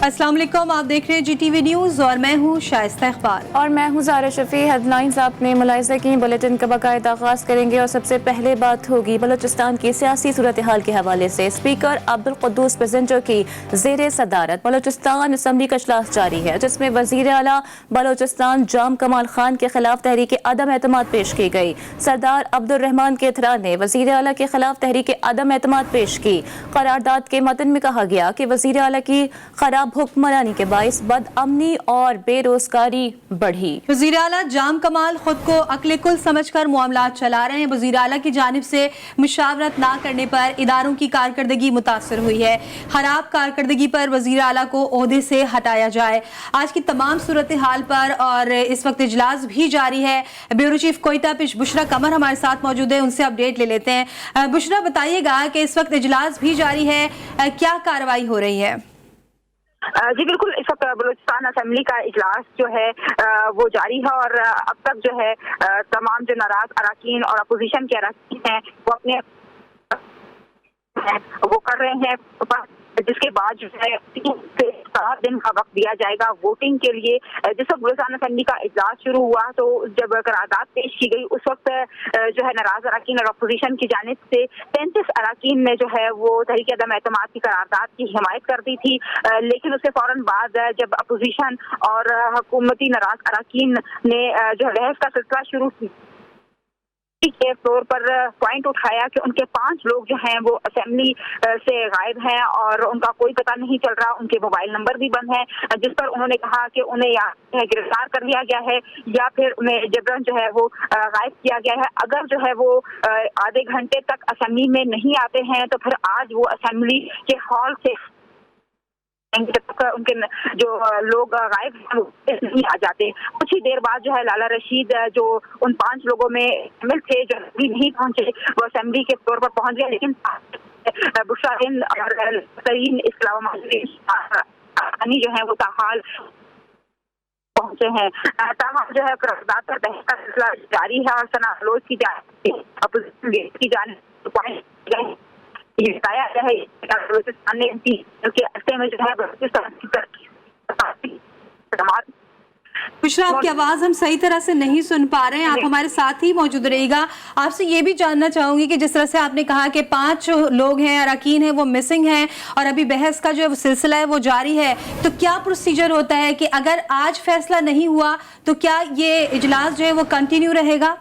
अस्सलाम वालेकुम, आप देख रहे हैं GTV न्यूज़ और मैं हूँ शाइस्ता इकबाल और मैं हूँ ज़ारा शफी। हेडलाइंस आपने मुलाहिज़ा की, बुलेटिन का बाकायदा आगाज़ करेंगे और सबसे पहले बात होगी बलूचिस्तान की सियासी सूरत हाल के हवाले से। स्पीकर अब्दुल कुद्दूस प्रेजेंटर की ज़ेर सदारत बलूचिस्तान असम्बली का इजलास जारी है, जिसमें वज़ीर आला बलूचिस्तान जाम कमाल खान के खिलाफ तहरीक अदम एतमाद पेश की गई। सरदार अब्दुर्रहमान केथरा ने वज़ीर आला के खिलाफ तहरीक अदम एतमाद पेश की। करारदाद के मतन में कहा गया कि वज़ीर आला की खराब हुक्मरानी के बाइस बदअमनी और बेरोजगारी बढ़ी। वज़ीर आला जाम कमाल खुद को अक्ल कुल समझकर मामलात चला रहे हैं। वज़ीर आला की जानिब से मुशावरत ना करने पर इदारों की कारकर्दगी मुतासर हुई है। खराब कारकर्दगी पर वज़ीर आला को ओहदे से हटाया जाए। आज की तमाम सूरत हाल पर और इस वक्त इजलास भी जारी है। ब्यूरो चीफ कोयटा पेश बुशरा कमर हमारे साथ मौजूद है, उनसे अपडेट ले लेते हैं। बुशरा, बताइएगा कि इस वक्त इजलास भी जारी है, क्या कार्रवाई हो रही है? जी बिल्कुल, इस वक्त बलूचिस्तान असेंबली का इजलास जो है वो जारी है और अब तक जो है तमाम जो नाराज अराकीन और अपोजिशन के अराकीन हैं वो अपने वो कर रहे हैं, जिसके बाद जो है 3 से 7 दिन का वक्त दिया जाएगा वोटिंग के लिए। जिस वक्त बलूचिस्तान असेंबली का इजलास शुरू हुआ तो जब करारदाद पेश की गई उस वक्त जो है नाराज अराकीन और अपोजिशन की जानिब से 33 अराकीन ने जो है वो तहरीक अदम एतमाद की करारदाद की हिमायत कर दी थी, लेकिन उसके फौरन बाद जब अपोजिशन और हुकूमती नाराज अराकीन ने जो बहस का सिलसिला शुरू के तौर पर पॉइंट उठाया कि उनके 5 लोग जो हैं वो असेंबली से गायब हैं और उनका कोई पता नहीं चल रहा, उनके मोबाइल नंबर भी बंद हैं, जिस पर उन्होंने कहा कि उन्हें या गिरफ्तार कर लिया गया है या फिर उन्हें जबरन जो है वो गायब किया गया है। अगर जो है वो आधे घंटे तक असेंबली में नहीं आते हैं तो फिर आज वो असेंबली के हॉल से उनके जो लोग गायब नहीं आ जाते। कुछ ही देर बाद जो है लाला रशीद जो उन 5 लोगों में शामिल थे जो अभी नहीं पहुंचे वो असेंबली के तौर पर पहुंच गए, लेकिन बुशरा हिंद और तरीन इसके अलावा जो है वो ताहाल पहुंचे हैं। ताहाल जो है करारदाद पर बहस का सिलसिला जारी है और सना बलोच की जानिब ये बताया गया है बलूचिस्तान ने के अरसे में जो है बलूचिस्तान की बुशरा, आपकी आवाज़ हम सही तरह से नहीं सुन पा रहे हैं, आप हमारे साथ ही मौजूद रहिएगा। आपसे ये भी जानना चाहूंगी कि जिस तरह से आपने कहा कि 5 लोग हैं, अराकीन हैं, वो मिसिंग हैं और अभी बहस का जो सिलसिला है वो जारी है, तो क्या प्रोसीजर होता है कि अगर आज फैसला नहीं हुआ तो क्या ये इजलास जो है वो कंटिन्यू रहेगा?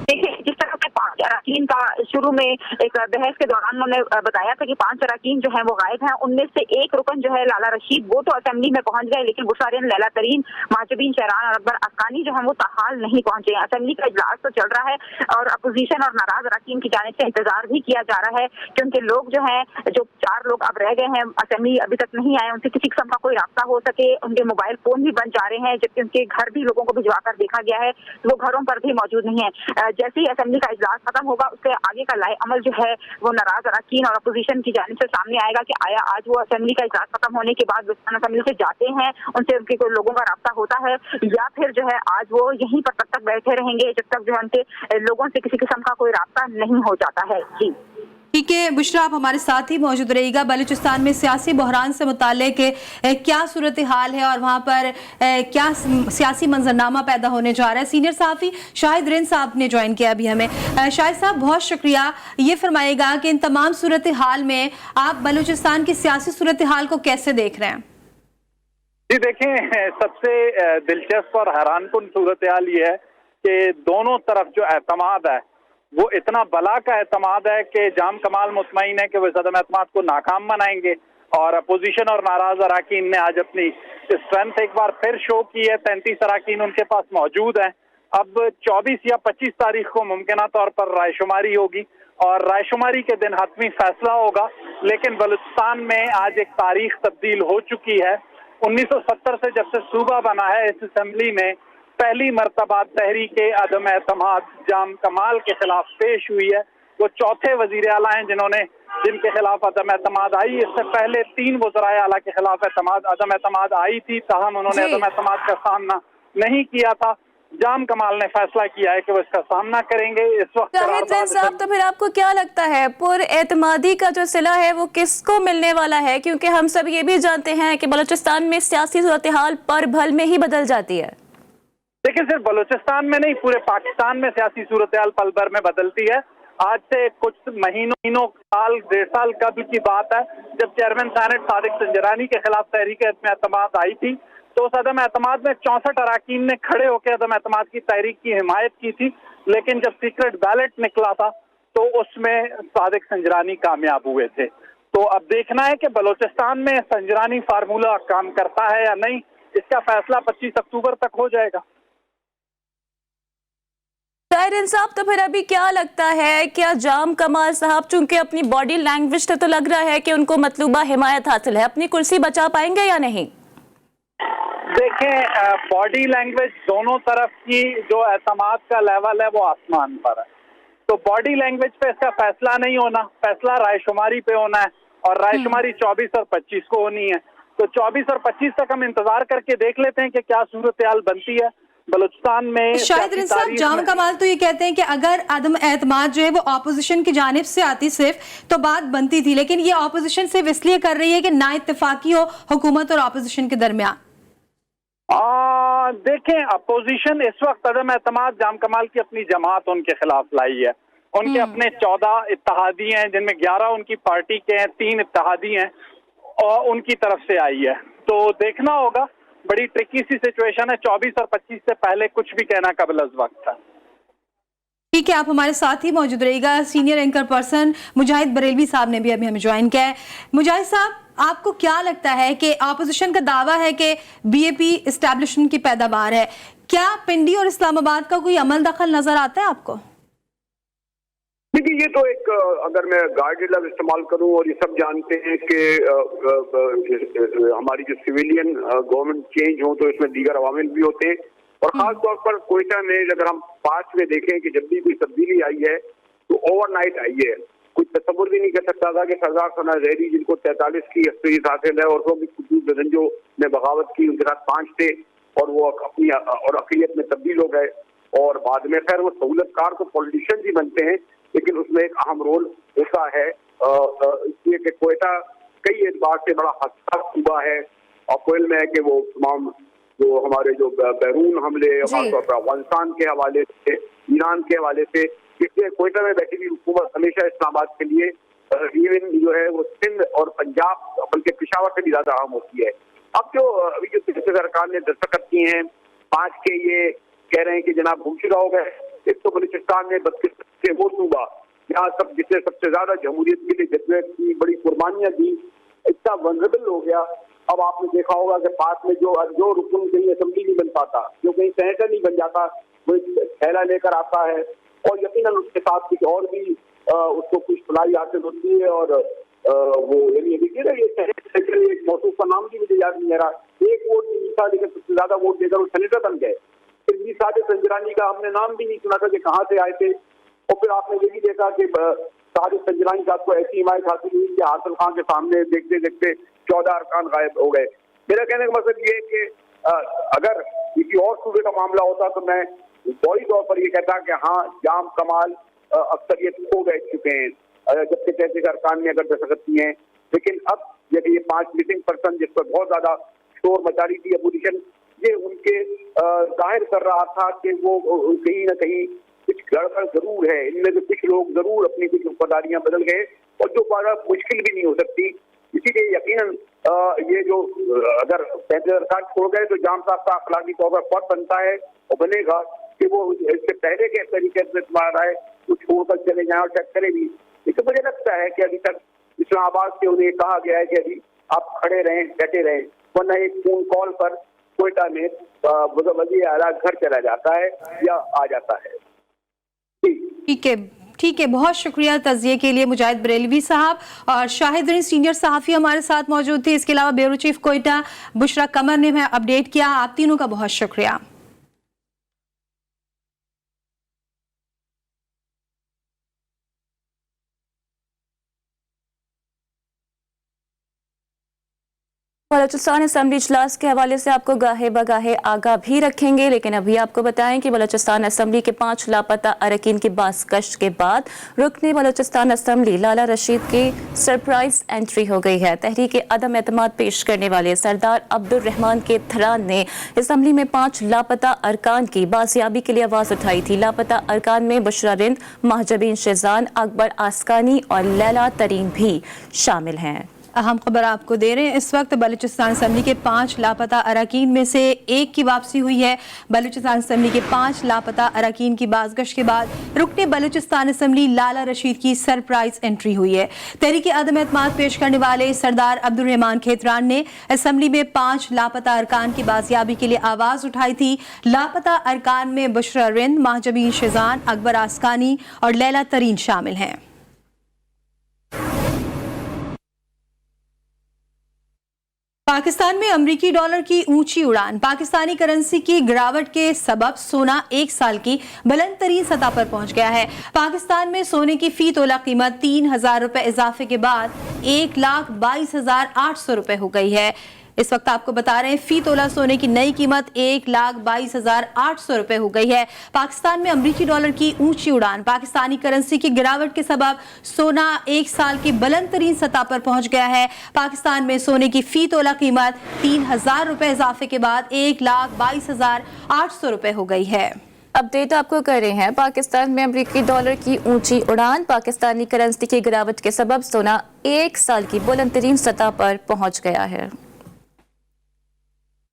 देखिए, जिस तरह से 5 अराकीन का शुरू में एक बहस के दौरान उन्होंने बताया था कि 5 अराकीन जो हैं वो गायब हैं, उनमें से एक रुकन जो है लाला रशीद वो तो असेंबली में पहुंच गए, लेकिन बुशारिन, लैला तरीन, माजुबीन शहरान और अकबर अफगानी जो है वो ताहाल नहीं पहुंचे। असेंबली का इजलास तो चल रहा है और अपोजिशन और नाराज अराकीन की जानिब से इंतजार भी किया जा रहा है कि उनके लोग जो हैं, जो 4 लोग अब रह गए हैं असेंबली अभी तक नहीं आए, उनसे किसी किस्म का कोई रास्ता हो सके। उनके मोबाइल फोन भी बंद जा रहे हैं, जबकि उनके घर भी लोगों को भिजवा कर देखा गया है, वो घरों पर भी मौजूद नहीं है। जैसे ही असेंबली का इजलास खत्म होगा उसके आगे का लाए अमल जो है वो नाराज अराकीन और अपोजिशन की जानिब से सामने आएगा कि आया आज वो असेंबली का इजलास खत्म होने के बाद असेंबली से जाते हैं, उनसे उनके कोई लोगों का रास्ता होता है, या फिर जो है आज वो यहीं पर तब तक बैठे रहेंगे जब तक जो उनके लोगों से किसी किस्म का कोई रास्ता नहीं हो जाता है। जी ठीक है बुशरा, आप हमारे साथ ही मौजूद रहिएगा। बलूचिस्तान में सियासी बहरान से मुताल्लिक क्या सूरत हाल है और वहाँ पर क्या सियासी मंजरनामा पैदा होने जा रहा है? सीनियर सहाफ़ी शाहिद रिन साहब ने ज्वाइन किया अभी हमें। शाहिद साहब, बहुत शुक्रिया। ये फरमाइएगा कि इन तमाम सूरत हाल में आप बलूचिस्तान की सियासी सूरत हाल को कैसे देख रहे हैं? जी देखें, सबसे दिलचस्प और हैरानकुन सूरत हाल ये है कि दोनों तरफ जो एतमाद है वो इतना बला का एतमाद है कि जाम कमाल मुतमईन है कि वो अदम एतमाद को नाकाम बनाएंगे और अपोजिशन और नाराज अराकीन ने आज अपनी स्ट्रेंथ एक बार फिर शो की है। 33 अराकीन उनके पास मौजूद हैं। अब 24 या 25 तारीख को मुमकिन तौर पर रायशुमारी होगी और रायशुमारी के दिन हतमी फैसला होगा, लेकिन बलूचिस्तान में आज एक तारीख तब्दील हो चुकी है। 1970 से जब से सूबा बना है, इस असेंबली में पहली मर्तबा तहरीक अदम एतमाद जाम कमाल के खिलाफ पेश हुई है। वो चौथे वजीर आला हैं जिनके खिलाफ अदम एतमाद आई। इससे पहले 3 वज़राए आला के खिलाफ अदम एतमाद आई थी, ताहम उन्होंने अदम एतमाद का सामना नहीं किया था। जाम कमाल ने फैसला किया है कि वो इसका सामना करेंगे। इस वक्त शाहिद जैन साहब, तो फिर आपको क्या लगता है पुरएतमादी का जो सिला है वो किसको मिलने वाला है? क्योंकि हम सब ये भी जानते हैं कि बलूचिस्तान में सियासी सूरत हाल पल भर में ही बदल जाती है। देखिए, सिर्फ बलूचिस्तान में नहीं, पूरे पाकिस्तान में सियासी सूरत हाल पल भर में बदलती है। आज से कुछ महीनों साल डेढ़ साल कबल की बात है, जब चेयरमैन सेनेट सादिक संजरानी के खिलाफ तहरीक अदम एतमाद आई थी, तो उस अदम एतमाद में 64 अरकान ने खड़े होकर अदम एतमाद की तहरीक की हिमायत की थी। लेकिन जब सीक्रेट बैलेट निकला था तो उसमें सादिक संजरानी कामयाब हुए थे। तो अब देखना है कि बलूचिस्तान में संजरानी फार्मूला काम करता है या नहीं, इसका फैसला 25 अक्टूबर तक हो जाएगा। शाहिद इंसाफ, तो फिर अभी क्या लगता है, क्या जाम कमाल साहब चूंकि अपनी बॉडी लैंग्वेज से तो लग रहा है कि उनको मतलूबा हिमायत हासिल है, अपनी कुर्सी बचा पाएंगे या नहीं? देखें, बॉडी लैंग्वेज दोनों तरफ की जो एतमाद का लेवल है वो आसमान पर है। तो बॉडी लैंग्वेज पे इसका फैसला नहीं होना, फैसला रायशुमारी पे होना है, और रायशुमारी 24 और 25 को होनी है। तो 24 और 25 तक हम इंतजार करके देख लेते हैं कि क्या सूरत हाल बनती है बलूचिस्तान में। शाहिद साहब, जाम कमाल तो ये कहते हैं कि अगर अदम एतमाद जो है वो ऑपोजिशन की जानिब से आती सिर्फ तो बात बनती थी, लेकिन ये ऑपोजिशन सिर्फ इसलिए कर रही है कि ना इत्तेफाकी हो हुकूमत और ऑपोजिशन के दरमियान। देखें, अपोजिशन इस वक्त अदम एतमाद जाम कमाल की अपनी जमात उनके खिलाफ लाई है। उनके अपने 14 इत्तेहादी हैं, जिनमें 11 उनकी पार्टी के हैं, 3 इत्तेहादी हैं, और उनकी तरफ से आई है। तो देखना होगा, बड़ी ट्रिकी सी सिचुएशन है। 24 और 25 से पहले कुछ भी कहना कबल अज़ वक्त है। ठीक है, आप हमारे साथ ही मौजूद रहिएगा। सीनियर एंकर पर्सन मुजाहिद बरेलवी साहब ने भी अभी हमें ज्वाइन किया है। मुजाहिद साहब, आपको क्या लगता है कि अपोजिशन का दावा है कि बीएपी एस्टैब्लिशमेंट की पैदावार है, क्या पिंडी और इस्लामाबाद का कोई अमल दखल नजर आता है आपको? देखिए, ये तो एक, अगर मैं गाइडेड लफ्ज़ इस्तेमाल करूं, और ये सब जानते हैं कि हमारी जो सिविलियन गवर्नमेंट चेंज हो तो इसमें दीगर अवामिल भी होते हैं, और खास तौर पर कोयटा में अगर हम पास में देखें कि जब भी कोई तब्दीली आई है तो ओवरनाइट आई है। कोई तस्वुर भी नहीं कर सकता था कि सरदार सना जहरी, जिनको 43 की अक्सरियत हासिल है, और वो भी कुतुब बजंजो ने बगावत की, उनके साथ 5 थे, और वो अपनी और अक़लियत में तब्दील हो गए, और बाद में खैर वो सहूलतकार तो पॉलिटिशियन ही बनते हैं, लेकिन उसमें एक अहम रोल होता है, इसलिए कि कोयटा कई एतबार से बड़ा हसास सूबा है, और कोयल में है कि वो तमाम जो हमारे जो बैरून हमले खासतौर पर अफगानिस्तान के हवाले से, ईरान के हवाले से, इसलिए कोयटा में बैठी हुई हुकूमत हमेशा इस्लामाबाद के लिए इवन जो है वो सिंध और पंजाब बल्कि पेशावर से भी ज्यादा अहम होती है। अब जो अभी जो सरकार ने दस्तखत किए हैं 5 के, ये कह रहे हैं कि जनाब गुमशुदा हो गए। एक तो बलूचिस्तान में 32 से वो सूबा जहाँ जिसने सबसे ज्यादा जमहूरियत के लिए जद्दोजहद की, बड़ी कुर्बानियां दी, इतना वनरेबल हो गया। अब आपने देखा होगा कि पास में जो रुकन कहीं असेंबली नहीं बन पाता, जो कहीं सेनेटर नहीं बन जाता, वो थैला लेकर आता है, और यकीनन उसके साथ कुछ और भी उसको कुछ भलाई हासिल होती है, और वो यानी देखिए ना, ये सेनेटर एक मौसूफ का नाम भी मुझे याद नहीं आ रहा, 1 वोट नहीं था, लेकिन सबसे ज्यादा वोट देकर वो सेनेटर बन गए। फिर भी सादिक संजरानी का हमने नाम भी नहीं सुना था कि कहाँ से आए थे, और फिर आपने ये भी देखा कि सादिक संजरानी साहब को ऐसी हिमायत हासिल हुई कि हासिल खान के सामने देखते देखते 14 अरकान गायब हो गए। मेरा कहने का मतलब ये है कि अगर किसी और सूबे का मामला होता तो मैं फौरी तौर पर ये कहता कि हाँ, जाम कमाल अक्सरियत खो गए चुके हैं, जबकि 33 अरकान ने अगर दस्तखत किए हैं। लेकिन अब यदि ये 5 मिसिंग पर्सन जिस पर बहुत ज्यादा शोर मचा रही थी अपोजिशन, ये उनके जाहिर कर रहा था कि वो कहीं ना कहीं कुछ गड़बड़ जरूर है, इनमें से कुछ लोग जरूर अपनी कुछ वफादारियां बदल गए, और जो बड़ा मुश्किल भी नहीं हो सकती। इसीलिए यकीनन ये जो अगर 33 अरकान छोड़ गए तो जाम साहब का अखलाकी तौर पर फर्ज बनता है और बनेगा कि वो इससे पहले के तरीके से तुम्हारा है वो छोड़कर चले जाए और चेक करे भी। लेकिन मुझे लगता है कि अभी तक इस्लामाबाद से उन्हें कहा गया है कि अभी आप खड़े रहें, डटे रहें, वरना एक फोन कॉल पर कोयटा में वज़ीर आला घर चला जाता है या आ जाता है। ठीक है, बहुत शुक्रिया तज़िये के लिए मुजाहिद बरेलवी साहब। और शाहिद रीन सीनियर सहाफ़ी हमारे साथ मौजूद थे। इसके अलावा ब्यूरो चीफ कोयटा बुशरा कमर ने हमें अपडेट किया। आप तीनों का बहुत शुक्रिया। बलूचिस्तान असम्बली इजलास के हवाले से आपको गाहे बगाहे आगाह भी रखेंगे, लेकिन अभी आपको बताएं कि बलूचिस्तान असम्बली के 5 लापता अरकान की बाज़गश्त के बाद रुकने बलूचिस्तान असम्बली लाला रशीद की सरप्राइज एंट्री हो गई है। तहरीक अदम एतमाद पेश करने वाले सरदार अब्दुल रहमान के थरान ने असम्बली में 5 लापता अरकान की बाजियाबी के लिए आवाज़ उठाई थी। लापता अरकान में बुशरा रिंद, महजबीन शेजान, अकबर आस्कानी और लैला तरीन भी शामिल हैं। अहम खबर आपको दे रहे हैं। इस वक्त बलूचिस्तान असम्बली के 5 लापता अरकान में से एक की वापसी हुई है। बलूचिस्तान असम्बली के 5 लापता अरकान की बाज़गश्त के बाद रुकने बलूचिस्तान असम्बली लाला रशीद की सरप्राइज एंट्री हुई है। तहरीक अदम एतमाद पेश करने वाले सरदार अब्दुल रहमान खेतरान ने असम्बली में 5 लापता अरकान की बाजियाबी के लिए आवाज़ उठाई थी। लापता अरकान में बुशरा रिंद, महजबीन शेजान, अकबर आस्कानी और लैला तरीन शामिल हैं। पाकिस्तान में अमरीकी डॉलर की ऊंची उड़ान, पाकिस्तानी करेंसी की गिरावट के सबब सोना एक साल की बुलंद तरीन सतह पर पहुंच गया है। पाकिस्तान में सोने की फी तोला कीमत 3,000 रुपए इजाफे के बाद 1,22,800 रुपए हो गई है। इस वक्त आपको बता रहे हैं फी तोला सोने की नई कीमत 1,22,800 रुपए हो गई है। पाकिस्तान में अमरीकी डॉलर की ऊंची उड़ान, पाकिस्तानी करेंसी की गिरावट के सबब सोना एक साल की बुलंद तरीन सतह पर पहुंच गया है। पाकिस्तान में सोने की फी तोला कीमत 3,000 रुपए इजाफे के बाद 1,22,800 रुपए हो गई है। अपडेट आपको कर रहे हैं। पाकिस्तान में अमरीकी डॉलर की ऊंची उड़ान, पाकिस्तानी करेंसी की गिरावट के सबब सोना एक साल की बुलंद तरीन सतह पर पहुंच गया है।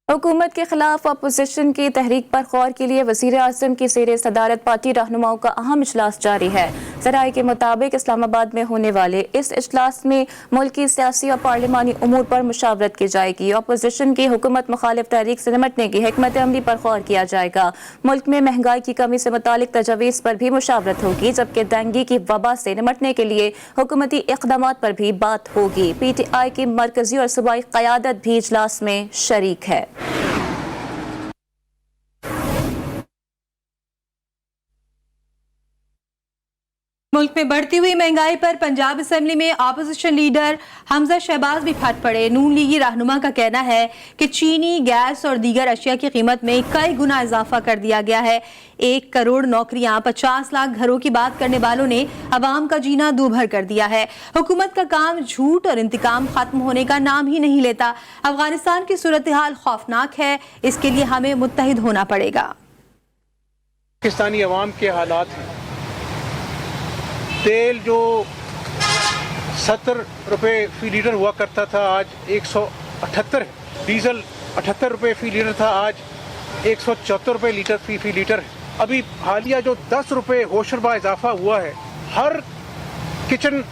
हुकूमत के खिलाफ अपोजिशन की तहरीक पर गौर के लिए वज़ीर आज़म की ज़ेर सदारत पार्टी रहनुमाओं का अहम इजलास जारी है। ज़राए के मुताबिक इस्लामाबाद में होने वाले इस इजलास में मुल्क की सियासी और पार्लिमानी उमूर पर मुशावरत की जाएगी। अपोजिशन की हुकूमत मुखालिफ तहरीक से निमटने की हिकमत अमली पर गौर किया जाएगा। मुल्क में महंगाई की कमी से मुतालिक तजवीज़ पर भी मुशावरत होगी, जबकि डेंगू की वबा से निमटने के लिए हुकूमती इक़दामात पर भी बात होगी। PTI की मरकजी और सूबाई क़यादत भी इजलास में शरीक है। मुल्क में बढ़ती हुई महंगाई पर पंजाब असेंबली में अपोजिशन लीडर हमजा शहबाज भी फट पड़े। नून लीगी रहनुमा का कहना है कि चीनी, गैस और दीगर अशिया की कीमत में कई गुना इजाफा कर दिया गया है। 1 करोड़ नौकरियां, 50 लाख घरों की बात करने वालों ने अवाम का जीना दूभर कर दिया है। हुकूमत का काम झूठ और इंतकाम खत्म होने का नाम ही नहीं लेता। अफगानिस्तान की सूरत हाल खौफनाक है, इसके लिए हमें मुत्तहिद होना पड़ेगा। पाकिस्तानी अवाम के हालात हैं, तेल जो 70 रुपये फी लीटर हुआ करता था आज 178 है। डीजल 78 रुपये फी लीटर था आज 174 रुपये लीटर फी लीटर है। अभी हालिया जो 10 रुपये होशरबा इजाफा हुआ है, हर किचन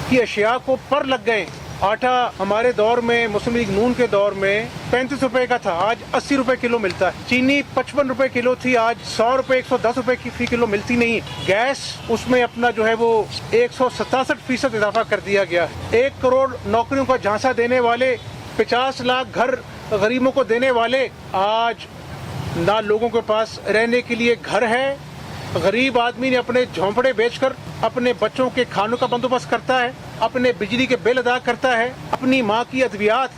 की अशिया को पर लग गए। आटा हमारे दौर में, मुस्लिम लीग नून के दौर में 35 रुपए का था, आज 80 रुपए किलो मिलता है। चीनी 55 रुपए किलो थी, आज 100 रुपए 110 रुपए की फी किलो मिलती नहीं। गैस उसमें अपना जो है वो 167% इजाफा कर दिया गया है। 1 करोड़ नौकरियों का झांसा देने वाले, 50 लाख घर गरीबों को देने वाले, आज ना लोगों के पास रहने के लिए घर है। गरीब आदमी ने अपने झोंपड़े बेचकर अपने बच्चों के खानों का बंदोबस्त करता है, अपने बिजली के बिल अदा करता है, अपनी माँ की अद्वियात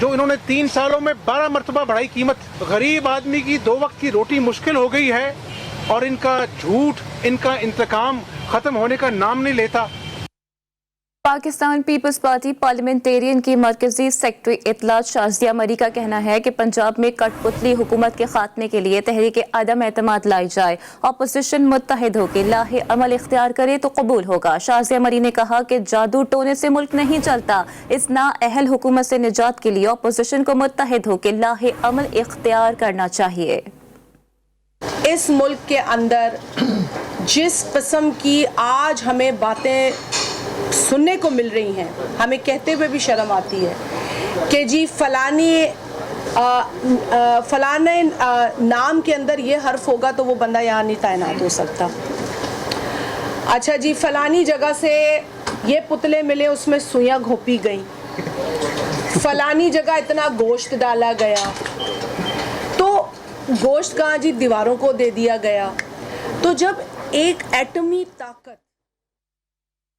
जो इन्होंने 3 सालों में 12 मरतबा बढ़ाई कीमत। गरीब आदमी की 2 वक्त की रोटी मुश्किल हो गई है और इनका झूठ, इनका इंतकाम खत्म होने का नाम नहीं लेता। पाकिस्तान पीपल्स पार्टी पार्लियामेंटेरियन की मरकजी सेक्रेटरी इतलात शाजिया मरी का कहना है कि पंजाब में कठपुतली हुकूमत के खात्मे के लिए तहरीक अदम एतमाद लाई जाए। अपोजिशन मुत्तहिद होकर लाहे अमल इख्तियार करे तो कबूल होगा। शाजिया मरी ने कहा कि जादू टोने से मुल्क नहीं चलता। इस नाअहल हुकूमत से निजात के लिए अपोजिशन को मुत्तहिद होकर लाहे अमल इख्तियार करना चाहिए। इस मुल्क के अंदर जिस किस्म की आज हमें बातें सुनने को मिल रही हैं, हमें कहते हुए भी शर्म आती है कि जी फलाने नाम के अंदर ये हर्फ होगा तो वो बंदा यहाँ नहीं तैनात हो सकता। अच्छा जी, फलानी जगह से ये पुतले मिले, उसमें सुइयां घोंपी गई, फलानी जगह इतना गोश्त डाला गया, तो गोश्त कहाँ जी, दीवारों को दे दिया गया। तो जब एक एटमी ताकत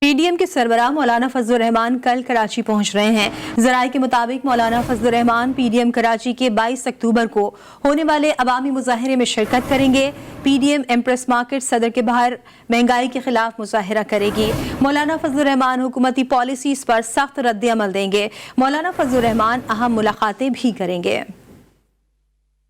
PDM کے سربراہ مولانا فضل الرحمان کل کراچی پہنچ رہے ہیں۔ ذرائع کے مطابق مولانا فضل الرحمان PDM کراچی کے 22 اکتوبر کو ہونے والے عوامی مظاہرے میں شرکت کریں گے۔ PDM ایمپریس مارکیٹ صدر کے باہر مہنگائی کے خلاف مظاہرہ کرے گی۔ مولانا فضل الرحمان حکومتی پالیسیز پر سخت رد عمل دیں گے۔ مولانا فضل الرحمان اہم ملاقاتیں بھی کریں گے۔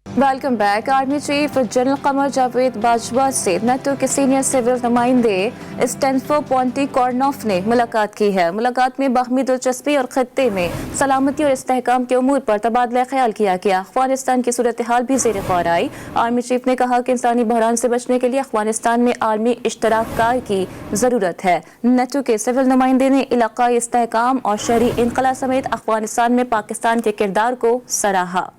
Welcome back. Army chief general Qamar Javed Bajwa سے نیٹو کے سینئر سول نمائندے اسٹینفو پونٹی کورنوف نے ملاقات کی ہے۔ ملاقات میں باہمی دلچسپی اور خطے میں سلامتی اور استحکام کے امور پر تبادلہ خیال کیا گیا۔ افغانستان کی صورتحال بھی زیر غور آئی۔ آرمی چیف نے کہا کہ انسانی بحران سے بچنے کے لیے افغانستان میں عالمی اشتراک کار کی ضرورت ہے۔ نیٹو کے سول نمائندے نے علاقائی استحکام اور شہری انخلا سمیت افغانستان میں پاکستان کے کردار کو سراہا۔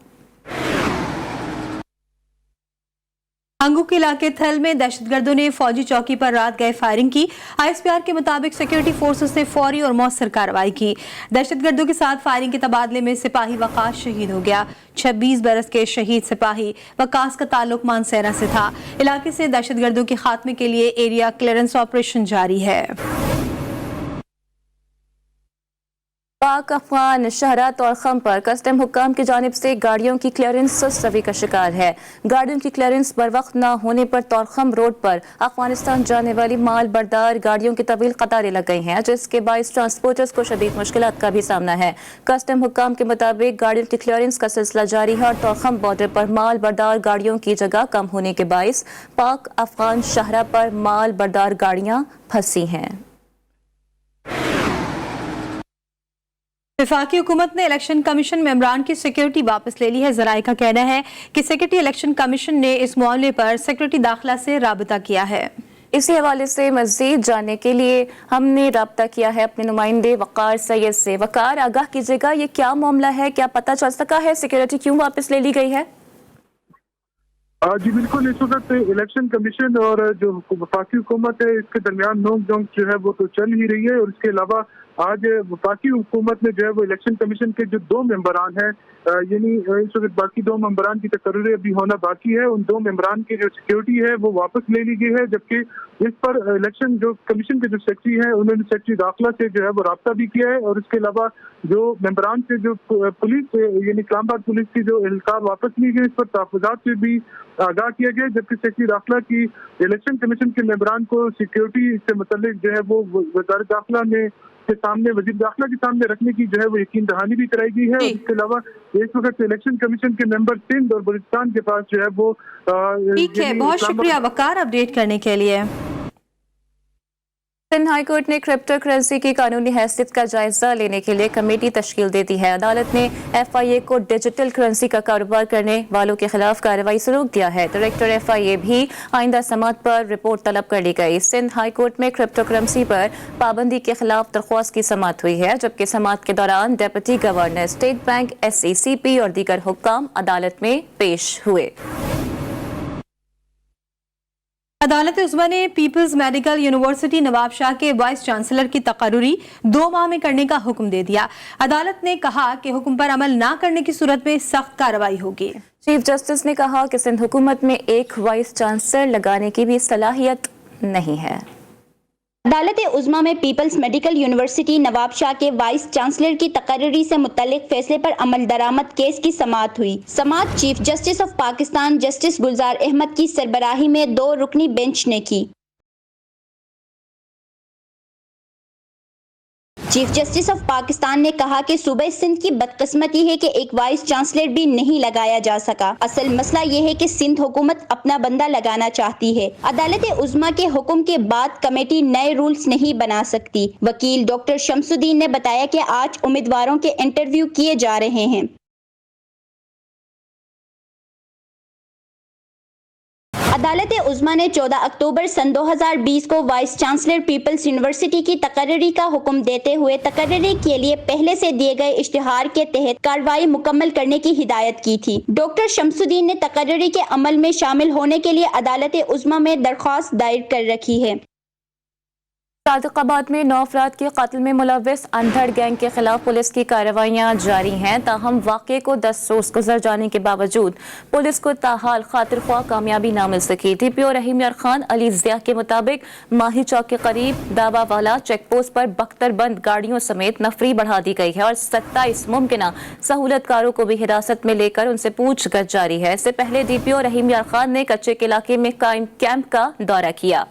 انگو کے علاقے تھل میں دہشت گردوں نے فوجی چوکی پر رات گئے فائرنگ کی۔ ISPR کے مطابق سیکیورٹی فورسز نے فوری اور مؤثر کارروائی کی۔ دہشت گردوں کے ساتھ فائرنگ کے تبادلے میں سپاہی وقاص شہید ہو گیا۔ 26 برس کے شہید سپاہی وقاص کا تعلق مانسہرہ سے تھا۔ علاقے سے دہشت گردوں کے خاتمے کے لیے ایریا کلیئرنس آپریشن جاری ہے۔ پاک افغان شاہراہ طورخم پر کسٹم حکام کی جانب سے گاڑیوں کی کلیئرنس سست روی کا شکار ہے۔ گاڑیوں کی کلیئرنس بر وقت نہ ہونے پر طورخم روڈ پر افغانستان جانے والی مال بردار گاڑیوں کی طویل قطاریں لگ گئی ہیں، جس کے باعث ٹرانسپورٹرز کو شدید مشکلات کا بھی سامنا ہے۔ کسٹم حکام کے مطابق گاڑیوں کی کلیئرنس کا سلسلہ جاری ہے اور طورخم بارڈر پر مال بردار گاڑیوں کی جگہ کم ہونے کے باعث پاک افغان شاہراہ پر مال بردار گاڑیاں پھنسی ہیں۔ وفاقی حکومت نے الیکشن کمیشن ممبران کی سیکیورٹی واپس لے لی ہے۔ ذرائع کا کہنا ہے کہ سیکریٹری الیکشن کمیشن نے اس معاملے پر سیکریٹری داخلہ سے رابطہ کیا ہے۔ اسی حوالے سے مزید جاننے کے لیے ہم نے رابطہ کیا ہے اپنے نمائندے وقار سید سے۔ وقار، آگاہ کیجیے گا یہ کیا معاملہ ہے، کیا پتہ چل سکا ہے سیکیورٹی کیوں واپس لے لی گئی ہے؟ جی بالکل، اس وقت الیکشن کمیشن اور جو وفاقی حکومت ہے اس کے درمیان نوک جھونک جو ہے وہ تو چل ہی رہی ہے، اور اس کے علاوہ آج وفاقی حکومت نے جو ہے وہ الیکشن کمیشن کے جو 2 ممبران ہیں، یعنی اس وقت باقی 2 ممبران کی تقرری ابھی ہونا باقی ہے، ان 2 ممبران کی جو سیکیورٹی ہے وہ واپس لے لی گئی ہے، جبکہ اس پر الیکشن جو کمیشن کے جو سیکرٹری ہیں انہوں نے سیکرٹری داخلہ سے جو ہے وہ رابطہ بھی کیا ہے، اور اس کے علاوہ جو ممبران سے جو پولیس یعنی اسلام آباد پولیس کی جو اہلکار واپس لی گئی اس پر تحفظات سے بھی آگاہ کیا گیا، جبکہ سیکرٹری داخلہ کی الیکشن کمیشن کے ممبران کو سیکیورٹی سے متعلق جو ہے وہ وزارت داخلہ نے کے سامنے وزیر داخلہ کے سامنے رکھنے کی جو ہے وہ یقین دہانی بھی کرائی گئی ہے۔ اور اس کے علاوہ اس وقت الیکشن کمیشن کے ممبر سندھ اور بلوچستان کے پاس جو ہے وہ ٹھیک ہے، بہت شکریہ وقار اپڈیٹ کرنے کے لیے۔ سندھ ہائی کورٹ نے کرپٹو کرنسی کی قانونی حیثیت کا جائزہ لینے کے لیے کمیٹی تشکیل دے دی ہے۔ عدالت نے FIA کو ڈیجیٹل کرنسی کا کاروبار کرنے والوں کے خلاف کارروائی سے روک دیا ہے۔ ڈائریکٹر FIA بھی آئندہ سماعت پر رپورٹ طلب کر لی گئی۔ سندھ ہائی کورٹ میں کرپٹو کرنسی پر پابندی کے خلاف درخواست کی سماعت ہوئی ہے، جبکہ سماعت کے دوران deputy governor, state bank SECP اور دیگر حکام عدالت میں پیش ہوئے۔ عدالت عظمیٰ نے پیپلز میڈیکل یونیورسٹی نواب شاہ کے وائس چانسلر کی تقرری 2 ماہ میں کرنے کا حکم دے دیا۔ عدالت نے کہا کہ حکم پر عمل نہ کرنے کی صورت میں سخت کارروائی ہوگی۔ چیف جسٹس نے کہا کہ سندھ حکومت میں ایک وائس چانسلر لگانے کی بھی صلاحیت نہیں ہے۔ عدالت عظمیٰ میں پیپلز میڈیکل یونیورسٹی نواب شاہ کے وائس چانسلر کی تقرری سے متعلق فیصلے پر عمل درآمد کیس کی سماعت ہوئی۔ سماعت chief justice of Pakistan justice Gulzar Ahmed کی سربراہی میں 2 رکنی بینچ نے کی۔ چیف جسٹس آف پاکستان نے کہا کہ صوبہ سندھ کی بدقسمتی ہے کہ ایک وائس چانسلر بھی نہیں لگایا جا سکا۔ اصل مسئلہ یہ ہے کہ سندھ حکومت اپنا بندہ لگانا چاہتی ہے۔ عدالت عظمیٰ کے حکم کے بعد کمیٹی نئے رولز نہیں بنا سکتی۔ وکیل ڈاکٹر شمس الدین نے بتایا کہ آج امیدواروں کے انٹرویو کیے جا رہے ہیں۔ عدالت عظمیٰ نے 14 اکتوبر سن 2020 کو وائس چانسلر پیپلز یونیورسٹی کی تقرری کا حکم دیتے ہوئے تقرری کے لیے پہلے سے دیے گئے اشتہار کے تحت کارروائی مکمل کرنے کی ہدایت کی تھی۔ ڈاکٹر شمس الدین نے تقرری کے عمل میں شامل ہونے کے لیے عدالت عظمیٰ میں درخواست دائر کر رکھی ہے۔ सादिकाबाद में 9 अफराद के कत्ल में मुलव्विस अंधड़ गैंग के खिलाफ पुलिस की कार्रवाइयां जारी हैं। ताहम वाक़े को 10 रोज गुजर जाने के बावजूद पुलिस को ताहाल खातिर ख्वाह कामयाबी न मिल सकी। DPO रहीम यार खान अली ज़िया के मुताबिक माही चौक के करीब दावावाला चेक पोस्ट पर बख्तरबंद गाड़ियों समेत नफरी बढ़ा दी गई है और 27 मुमकिना सहूलतकारों को भी हिरासत में लेकर उनसे पूछगछ जारी है। इससे पहले DPO रहीम यार खान ने कच्चे के इलाके में कायम कैंप का दौरा किया।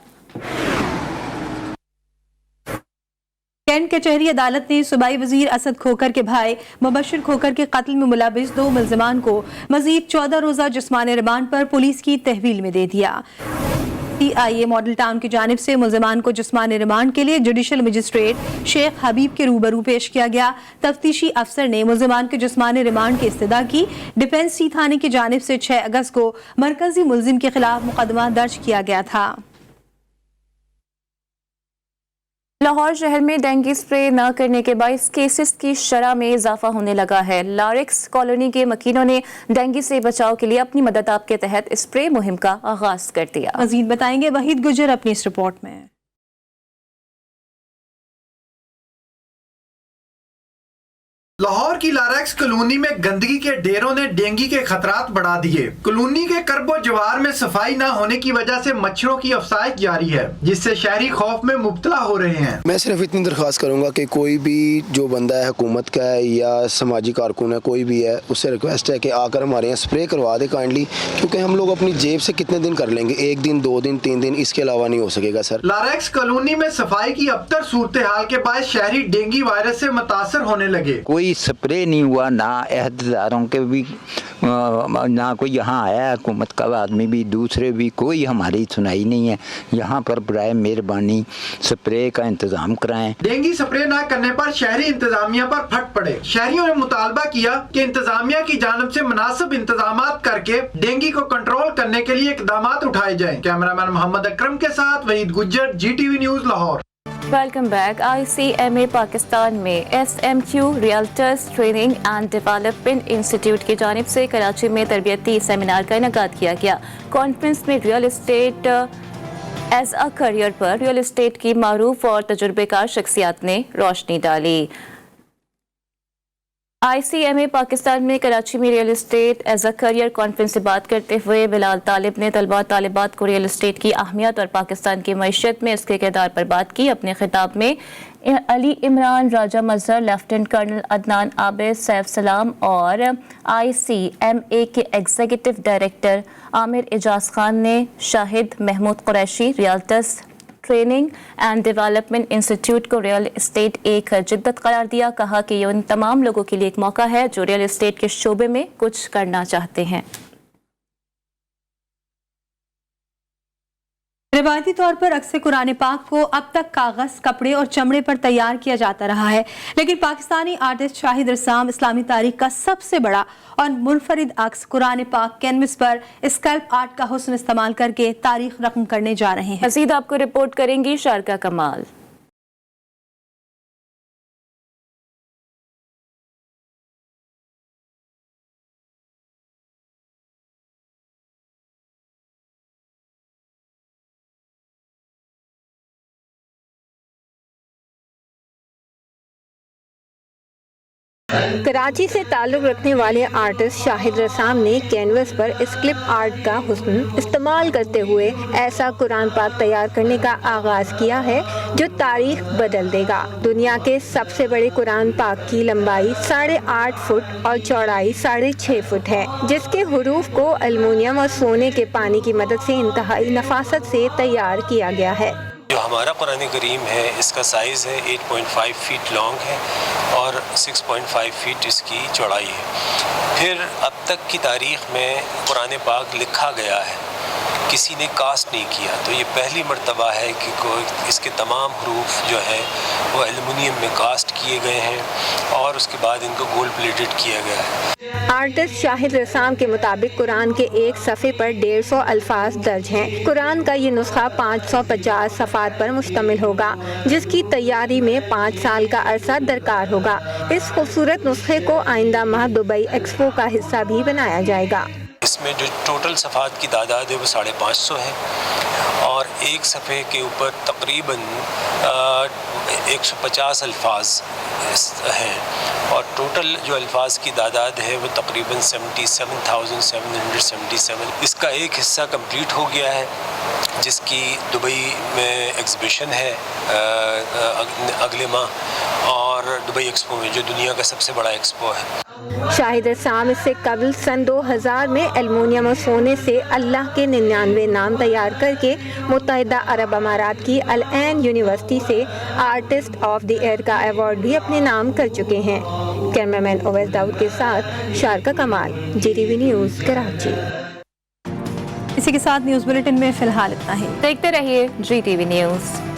कैंट कचहरी अदालत ने सूबाई वजीर असद खोकर के भाई मुबशर खोकर के कत्ल में मुलव्विस 2 मुल्जिमान को मजीद 14 रोजा जिस्मानी रिमांड पर पुलिस की तहवील में दे दिया। CIA मॉडल टाउन की जानिब से मुल्जिमान को जिस्मानी रिमांड के लिए जुडिशल मजिस्ट्रेट शेख हबीब के रूबरू पेश किया गया। तफ्तीशी अफसर ने मुल्जिमान के जिस्मानी रिमांड की इस्तदा की। डिफेंस सी थाने की जानिब से 6 अगस्त को मरकजी मुल्जिम के खिलाफ मुकदमा दर्ज किया गया था। लाहौर शहर में डेंगू स्प्रे न करने के बायस केसेस की शरह में इजाफा होने लगा है। लारेक्स कॉलोनी के मकीनों ने डेंगू से बचाव के लिए अपनी मदद आप के तहत स्प्रे मुहिम का आगाज कर दिया। मजीद बताएंगे वहीद गुजर अपनी इस रिपोर्ट में। लाहौर की लारेक्स कॉलोनी में गंदगी के ढेरों ने डेंगू के खतरात बढ़ा दिए। कॉलोनी के करबो जवार में सफाई न होने की वजह से मच्छरों की अफसाइश जारी है, जिससे शहरी खौफ में मुब्तला हो रहे हैं। मैं सिर्फ इतनी दरख्वास्त करूंगा कि कोई भी जो बंदा है हुकूमत का है या समाजी कारकुन है, कोई भी है, उससे रिक्वेस्ट है कि आकर हमारे यहाँ स्प्रे करवा दे काइंडली, क्योंकि हम लोग अपनी जेब से कितने दिन कर लेंगे, 1 दिन 2 दिन 3 दिन, इसके अलावा नहीं हो सकेगा सर। लारेक्स कॉलोनी में सफाई की अबतर सूरत हाल के बाद शहरी डेंगू वायरस से मुतासर होने लगे। कोई स्प्रे नहीं हुआ, ना अहदेदारों के भी ना कोई यहाँ आया, हुकूमत का आदमी भी, दूसरे भी, कोई हमारी सुनाई नहीं है। यहाँ पर बराए मेहरबानी स्प्रे का इंतजाम कराएं। डेंगू स्प्रे न करने पर शहरी इंतजामिया पर फट पड़े। शहरियों ने मुतालबा किया कि इंतजामिया की जानिब से मुनासिब इंतजाम करके डेंगू को कंट्रोल करने के लिए इकदाम उठाए जाएं। कैमरामैन मोहम्मद अकरम के साथ Waheed Gujjar, GTV news Lahore. Welcome back. ICMA Pakistan में SMQ realtors training and development institute की जानिब से कराची में तरबियती सेमिनार का इनेकाद किया गया। कॉन्फ्रेंस में real estate as a career पर रियल एस्टेट की मारूफ और तजुर्बेकार शख्सियात ने रोशनी डाली। ICMA पाकिस्तान में कराची में real estate as a career conference से बात करते हुए बिलाल तालिब ने तलबा तालिबात को रियल एस्टेट की अहमियत और पाकिस्तान की मईशत में इसके किरदार पर बात की। अपने खिताब में अली इमरान राजा मजहर, लेफ्टिनेंट कर्नल अदनान आबिद, सैफ सलाम और ICMA के एग्जीक्यूटिव डायरेक्टर आमिर एजाज खान ने Shahid Mahmood Qureshi realtors training and development institute को रियल एस्टेट एक जिद्दत करार दिया। कहा कि ये उन तमाम लोगों के लिए एक मौका है जो रियल एस्टेट के शोबे में कुछ करना चाहते हैं। रिवायती तौर पर अक्सर कुरान पाक को अब तक कागज, कपड़े और चमड़े पर तैयार किया जाता रहा है, लेकिन पाकिस्तानी आर्टिस्ट शाहिद रसाम इस्लामी तारीख का सबसे बड़ा और मुनफरिद अक्स कुरान पाक कैनवस पर स्कल्प आर्ट का हुस्न इस्तेमाल करके तारीख रकम करने जा रहे हैं। मज़ीद आपको रिपोर्ट करेंगी शारका कमाल। कराची से ताल्लुक़ रखने वाले आर्टिस्ट शाहिद रसाम ने कैनवस पर स्क्लिप आर्ट का हुस्न इस्तेमाल करते हुए ऐसा कुरान पाक तैयार करने का आगाज़ किया है जो तारीख बदल देगा। दुनिया के सबसे बड़े कुरान पाक की लंबाई 8.5 फुट और चौड़ाई 6.5 फुट है, जिसके हुरूफ को एल्युमिनियम और सोने के पानी की मदद से इंतहाई नफासत से तैयार किया गया है। जो हमारा कुरान करीम है इसका साइज़ है 8.5 फीट लॉन्ग है और 6.5 फीट इसकी चौड़ाई है। फिर अब तक की तारीख़ में कुरान पाक लिखा गया है, किसी ने कास्ट नहीं किया, तो ये पहली मर्तबा है कि इसके तमाम हरूफ जो हैं वो एल्युमिनियम में कास्ट किए गए हैं और उसके बाद इनको गोल्ड प्लेटेड किया गया है। आर्टिस्ट शाहिद रसाम के मुताबिक कुरान के एक सफ़े पर 150 अल्फाज दर्ज हैं। कुरान का ये नुस्खा 550 सफ़ात पर मुश्तमिल होगा, जिसकी तैयारी में 5 साल का अरसा दरकार होगा। इस खूबसूरत नुस्खे को आइंदा माह दुबई एक्सपो का हिस्सा भी बनाया जाएगा। इसमें जो टोटल सफ़ात की तादाद है वो 550 है और एक सफ़े के ऊपर तकरीबन 150 अल्फाज हैं और टोटल जो अल्फाज की तादाद है वो तकरीबन 77,777। इसका एक हिस्सा कंप्लीट हो गया है जिसकी दुबई में एग्ज़िबिशन है अगले माह और दुबई एक्सपो में जो दुनिया का सबसे बड़ा एक्सपो है। शाहिद रसाम इससे कबल सन 2000 में एल्युमिनियम और सोने से अल्लाह के 99 नाम तैयार करके मुत्तहिदा अरब अमारात की अल ऐन यूनिवर्सिटी से आर्टिस्ट ऑफ द ईयर का अवार्ड भी अपने नाम कर चुके हैं। कैमरामैन ओवैस दाऊद के साथ शारका कमाल, GTV न्यूज़, कराची। इसी के साथ न्यूज़ बुलेटिन में फिलहाल इतना ही। देखते रहिए GTV न्यूज़।